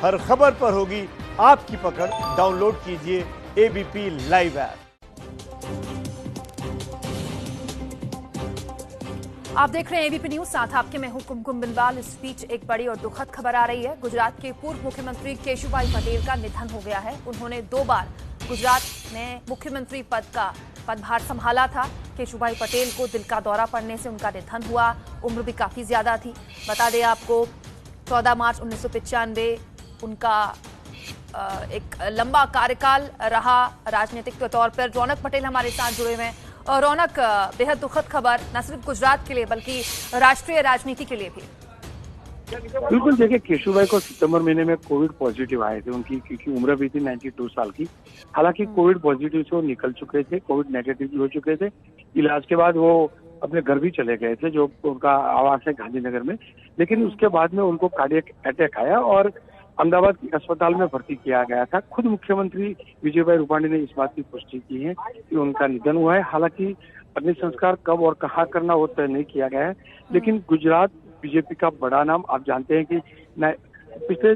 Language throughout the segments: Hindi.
हर खबर पर होगी आपकी पकड़। डाउनलोड कीजिए एबीपी लाइव ऐप। आप देख रहे हैं एबीपी न्यूज, साथ आपके मैं हूं कुमकुम बिनवाल। इस बीच एक बड़ी और दुखद खबर आ रही है। गुजरात के पूर्व मुख्यमंत्री केशुभाई पटेल का निधन हो गया है। उन्होंने 2 बार गुजरात में मुख्यमंत्री पदभार संभाला था। केशुभाई पटेल को दिल का दौरा पड़ने से उनका निधन हुआ। उम्र भी काफी ज्यादा थी। बता दें आपको 14 मार्च 1995 उनका एक लंबा कार्यकाल रहा राजनीतिक तौर पर। रौनक पटेल हमारे साथ जुड़े हुए हैं। और रौनक, बेहद दुखद खबर न सिर्फ गुजरात के लिए बल्कि राष्ट्रीय राजनीति के लिए भी। बिल्कुल, देखिए केशुभाई को सितंबर महीने में कोविड पॉजिटिव आए थे उनकी, क्योंकि उम्र भी थी 92 साल की। हालांकि कोविड पॉजिटिव से वो निकल चुके थे, कोविड नेगेटिव भी हो चुके थे। इलाज के बाद वो अपने घर भी चले गए थे, जो उनका आवास है गांधीनगर में। लेकिन उसके बाद में उनको कार्डियक अटैक आया और अहमदाबाद के अस्पताल में भर्ती किया गया था। खुद मुख्यमंत्री विजयभाई रूपाणी ने इस बात की पुष्टि की है कि उनका निधन हुआ है। हालांकि अग्नि संस्कार कब और कहाँ करना वो तय नहीं किया गया है। लेकिन गुजरात बीजेपी का बड़ा नाम, आप जानते हैं कि पिछले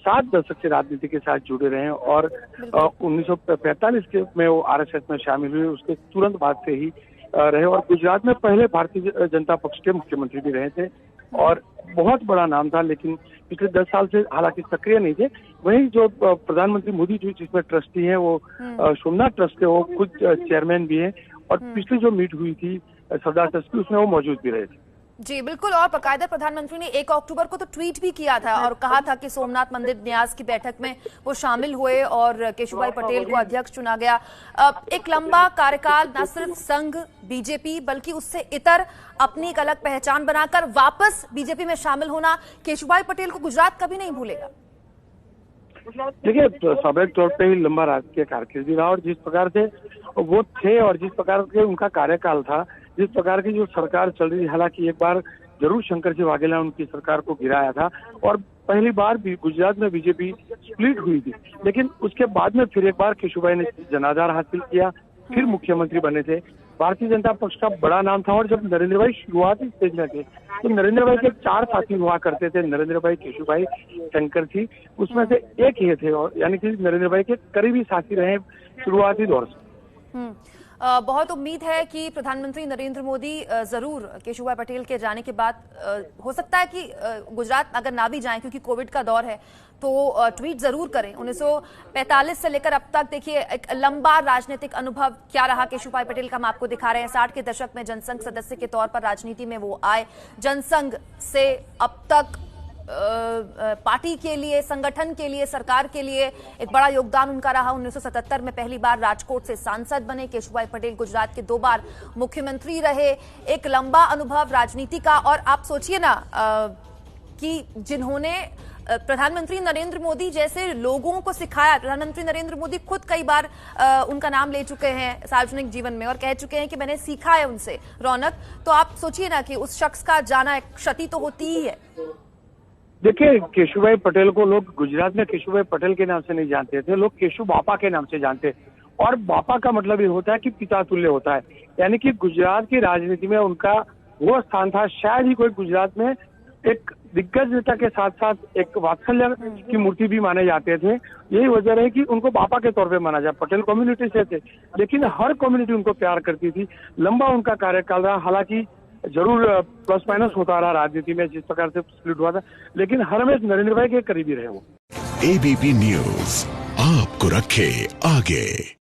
7 दशक से राजनीति के साथ जुड़े रहे हैं और 1945 में वो आरएसएस में शामिल हुए। उसके तुरंत बाद से ही रहे और गुजरात में पहले भारतीय जनता पक्ष के मुख्यमंत्री भी रहे थे और बहुत बड़ा नाम था। लेकिन पिछले 10 साल से हालांकि सक्रिय नहीं थे। वही जो प्रधानमंत्री मोदी जी जिसमें ट्रस्टी हैं वो सोमनाथ ट्रस्ट के वो खुद चेयरमैन भी हैं और पिछली जो मीट हुई थी सरदार ट्रस्ट की उसमें वो मौजूद भी रहे थे। जी बिल्कुल। और बाकायदा प्रधानमंत्री ने 1 अक्टूबर को तो ट्वीट भी किया था और कहा था कि सोमनाथ मंदिर न्यास की बैठक में वो शामिल हुए और केशुभाई पटेल को अध्यक्ष चुना गया। एक लंबा कार्यकाल, न सिर्फ संघ बीजेपी बल्कि उससे इतर अपनी एक अलग पहचान बनाकर वापस बीजेपी में शामिल होना, केशुभाई पटेल को गुजरात कभी नहीं भूलेगा। देखिए, स्वाभाविक तौर पे ही लंबा राजकीय कारकिर्दी रहा और जिस प्रकार से वो थे और जिस प्रकार के उनका कार्यकाल था, जिस प्रकार की जो सरकार चल रही, हालांकि एक बार जरूर शंकर जी वाघेला उनकी सरकार को गिराया था और पहली बार भी गुजरात में बीजेपी स्प्लिट हुई थी। लेकिन उसके बाद में फिर एक बार केशुभाई ने जनाधार हासिल किया, फिर मुख्यमंत्री बने थे। भारतीय जनता पक्ष का बड़ा नाम था और जब नरेंद्र भाई शुरुआती स्टेज में थे तो नरेंद्र भाई के 4 साथी हुआ करते थे। नरेंद्र भाई, केशुभाई, शंकर जी, उसमें से एक ही थे और यानी कि नरेंद्र भाई के करीबी साथी रहे शुरुआती दौर से। बहुत उम्मीद है कि प्रधानमंत्री नरेंद्र मोदी जरूर केशुभाई पटेल के जाने के बाद, हो सकता है कि गुजरात अगर ना भी जाएं क्योंकि कोविड का दौर है, तो ट्वीट जरूर करें। 1945 से लेकर अब तक देखिए एक लंबा राजनीतिक अनुभव क्या रहा केशुभाई पटेल का हम आपको दिखा रहे हैं। 60 के दशक में जनसंघ सदस्य के तौर पर राजनीति में वो आए। जनसंघ से अब तक पार्टी के लिए, संगठन के लिए, सरकार के लिए एक बड़ा योगदान उनका रहा। 1977 में पहली बार राजकोट से सांसद बने। केशुभाई पटेल गुजरात के 2 बार मुख्यमंत्री रहे। एक लंबा अनुभव राजनीति का। और आप सोचिए ना कि जिन्होंने प्रधानमंत्री नरेंद्र मोदी जैसे लोगों को सिखाया, प्रधानमंत्री नरेंद्र मोदी खुद कई बार उनका नाम ले चुके हैं सार्वजनिक जीवन में और कह चुके हैं कि मैंने सीखा है उनसे। रौनक, तो आप सोचिए ना कि उस शख्स का जाना एक क्षति तो होती ही है। देखिए, केशुभाई पटेल को लोग गुजरात में केशुभाई पटेल के नाम से नहीं जानते थे, लोग केशु बापा के नाम से जानते। और बापा का मतलब ये होता है कि पिता तुल्य होता है। यानी कि गुजरात की राजनीति में उनका वो स्थान था। शायद ही कोई गुजरात में एक दिग्गज नेता के साथ साथ एक वात्सल्य की मूर्ति भी माने जाते थे। यही वजह रही कि उनको बापा के तौर पे माना जाए। पटेल कम्युनिटी से थे लेकिन हर कम्युनिटी उनको प्यार करती थी। लंबा उनका कार्यकाल रहा। हालांकि जरूर प्लस माइनस होता रहा राजनीति में, जिस प्रकार से स्प्लिट हुआ था, लेकिन हर हमें नरेंद्र भाई के करीबी रहे वो। एबीपी न्यूज आपको रखे आगे।